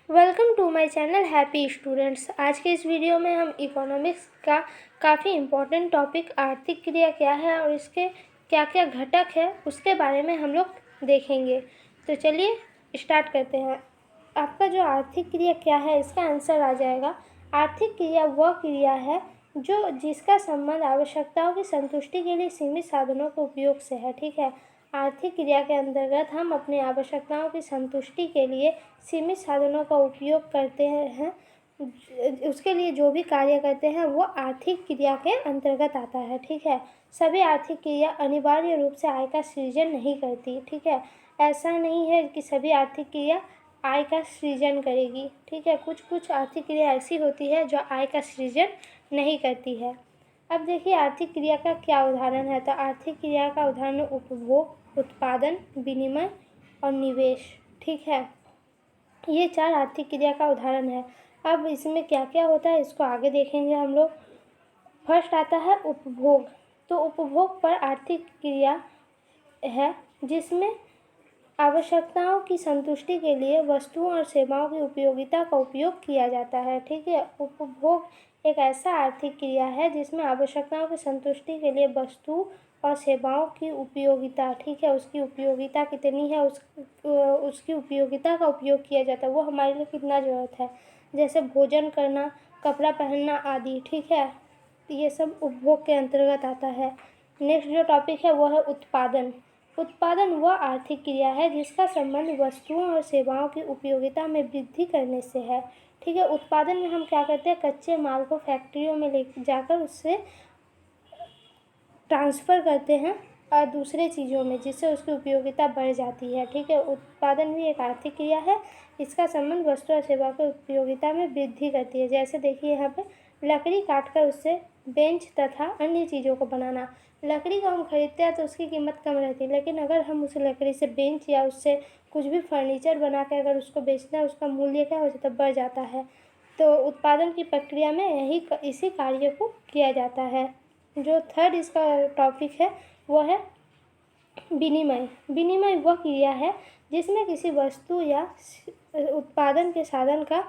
Welcome to my channel happy students. आज के इस वीडियो में हम इकोनॉमिक्स का काफ़ी इम्पोर्टेंट टॉपिक आर्थिक क्रिया क्या है और इसके क्या क्या घटक है उसके बारे में हम लोग देखेंगे। तो चलिए स्टार्ट करते हैं। आपका जो आर्थिक क्रिया क्या है इसका आंसर आ जाएगा। आर्थिक क्रिया वह क्रिया है जिसका संबंध आवश्यकताओं की संतुष्टि के लिए सीमित साधनों के उपयोग से है। ठीक है, आर्थिक क्रिया के अंतर्गत हम अपनी आवश्यकताओं की संतुष्टि के लिए सीमित साधनों का उपयोग करते हैं। उसके लिए जो भी कार्य करते हैं वो आर्थिक क्रिया के अंतर्गत आता है। ठीक है, सभी आर्थिक क्रिया अनिवार्य रूप से आय का सृजन नहीं करती। ठीक है, ऐसा नहीं है कि सभी आर्थिक क्रिया आय का सृजन करेगी। ठीक है, कुछ आर्थिक क्रिया ऐसी होती है जो आय का सृजन नहीं करती है। अब देखिए आर्थिक क्रिया का क्या उदाहरण है। तो आर्थिक क्रिया का उदाहरण उपभोग, उत्पादन, विनिमय और निवेश। ठीक है, ये 4 आर्थिक क्रिया का उदाहरण है। अब इसमें क्या क्या होता है इसको आगे देखेंगे हम लोग। फर्स्ट आता है उपभोग। तो उपभोग पर आर्थिक क्रिया है जिसमें आवश्यकताओं की संतुष्टि के लिए वस्तुओं और सेवाओं की उपयोगिता का उपयोग किया जाता है। ठीक है, उपभोग एक ऐसा आर्थिक क्रिया है जिसमें आवश्यकताओं की संतुष्टि के लिए वस्तु और सेवाओं की उपयोगिता, ठीक है, उसकी उपयोगिता कितनी है, उसकी उपयोगिता का उपयोग किया जाता है, वो हमारे लिए कितना ज़रूरत है, जैसे भोजन करना, कपड़ा पहनना आदि। ठीक है, ये सब उपभोग के अंतर्गत आता है। नेक्स्ट जो टॉपिक है वो है उत्पादन। उत्पादन वह आर्थिक क्रिया है जिसका संबंध वस्तुओं और सेवाओं की उपयोगिता में वृद्धि करने से है। ठीक है, उत्पादन में हम क्या करते हैं, कच्चे माल को फैक्ट्रियों में ले जाकर उससे ट्रांसफ़र करते हैं और दूसरे चीज़ों में, जिससे उसकी उपयोगिता बढ़ जाती है। ठीक है, उत्पादन भी एक आर्थिक क्रिया है। इसका संबंध वस्तु और सेवा की उपयोगिता में वृद्धि करती है। जैसे देखिए यहाँ पे लकड़ी काटकर उससे बेंच तथा अन्य चीज़ों को बनाना। लकड़ी को हम खरीदते हैं तो उसकी कीमत कम रहती है, लेकिन अगर हम उस लकड़ी से बेंच या उससे कुछ भी फर्नीचर बना के अगर उसको बेचते हैं, उसका मूल्य क्या हो जाता है, बढ़ जाता है। तो उत्पादन की प्रक्रिया में इसी कार्य को किया जाता है। जो थर्ड इसका टॉपिक है वो है विनिमय। विनिमय वह क्रिया है जिसमें किसी वस्तु या उत्पादन के साधन का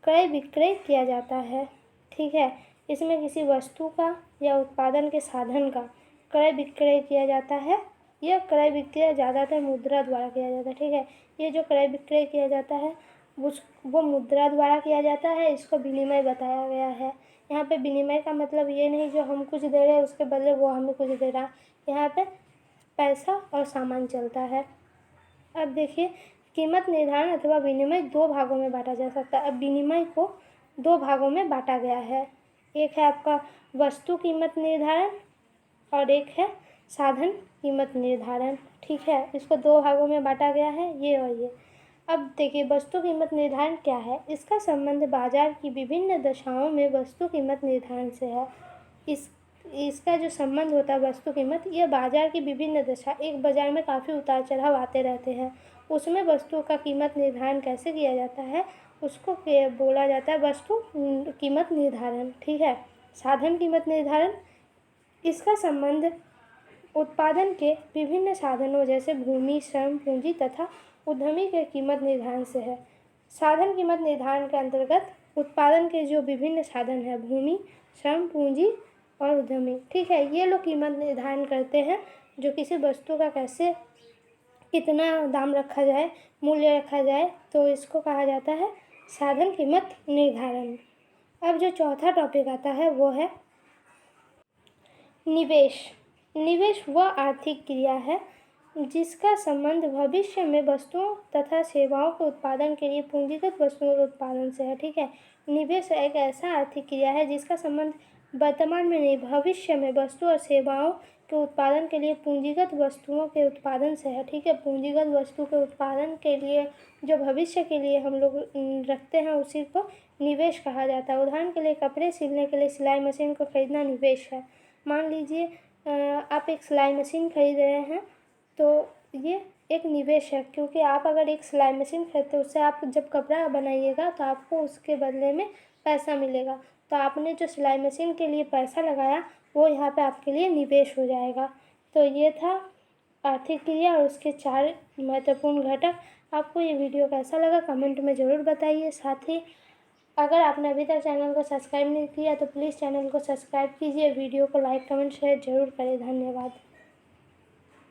क्रय विक्रय किया जाता है। ठीक है, इसमें किसी वस्तु का या उत्पादन के साधन का क्रय विक्रय किया जाता है। यह क्रय विक्रय ज़्यादातर मुद्रा द्वारा किया जाता है। ठीक है, ये जो क्रय विक्रय किया जाता है वो मुद्रा द्वारा किया जाता है। इसको विनिमय बताया गया है। यहाँ पे विनिमय का मतलब ये नहीं जो हम कुछ दे रहे हैं उसके बदले वो हमें कुछ दे रहा है। यहाँ पे पैसा और सामान चलता है। अब देखिए कीमत निर्धारण अथवा विनिमय 2 भागों में बांटा जा सकता है। अब विनिमय को 2 भागों में बांटा गया है। एक है आपका वस्तु कीमत निर्धारण और एक है साधन कीमत निर्धारण। ठीक है, इसको 2 भागों में बांटा गया है, ये और ये। अब देखिए वस्तु कीमत निर्धारण क्या है। इसका संबंध बाजार की विभिन्न दशाओं में वस्तु कीमत निर्धारण से है। इसका जो संबंध होता है वस्तु कीमत, ये बाजार की विभिन्न दशा, एक बाज़ार में काफ़ी उतार चढ़ाव आते रहते हैं, उसमें वस्तु का कीमत निर्धारण कैसे किया जाता है उसको बोला जाता है वस्तु कीमत निर्धारण। ठीक है, साधन कीमत निर्धारण, इसका संबंध उत्पादन के विभिन्न साधनों जैसे भूमि, श्रम, पूंजी तथा उद्यमी के कीमत निर्धारण से है। साधन कीमत निर्धारण के अंतर्गत उत्पादन के जो विभिन्न साधन हैं, भूमि, श्रम, पूंजी और उद्यमी, ठीक है, ये लोग कीमत निर्धारण करते हैं जो किसी वस्तु का कैसे कितना दाम रखा जाए, मूल्य रखा जाए, तो इसको कहा जाता है साधन कीमत निर्धारण। अब जो चौथा टॉपिक आता है वो है निवेश। निवेश वह आर्थिक क्रिया है जिसका संबंध भविष्य में वस्तुओं तथा सेवाओं के उत्पादन के लिए पूंजीगत वस्तुओं के उत्पादन से है। ठीक है, निवेश एक ऐसा आर्थिक क्रिया है जिसका संबंध वर्तमान में नहीं भविष्य में वस्तु और सेवाओं के उत्पादन के लिए पूंजीगत वस्तुओं के उत्पादन से है। ठीक है, पूंजीगत वस्तु के उत्पादन के लिए जो भविष्य के लिए हम लोग रखते हैं उसी को निवेश कहा जाता है। उदाहरण के लिए कपड़े सिलने के लिए सिलाई मशीन को खरीदना निवेश है। मान लीजिए आप एक सिलाई मशीन खरीद रहे हैं तो ये एक निवेश है, क्योंकि आप अगर एक सिलाई मशीन खरीदते हो उससे आप जब कपड़ा बनाइएगा तो आपको उसके बदले में पैसा मिलेगा। तो आपने जो सिलाई मशीन के लिए पैसा लगाया वो यहाँ पे आपके लिए निवेश हो जाएगा। तो ये था आर्थिक क्रिया और उसके 4 महत्वपूर्ण घटक। आपको ये वीडियो कैसा लगा कमेंट में ज़रूर बताइए। साथ ही अगर आपने अभी तक चैनल को सब्सक्राइब नहीं किया तो प्लीज़ चैनल को सब्सक्राइब कीजिए। वीडियो को लाइक कमेंट शेयर ज़रूर करें। धन्यवाद।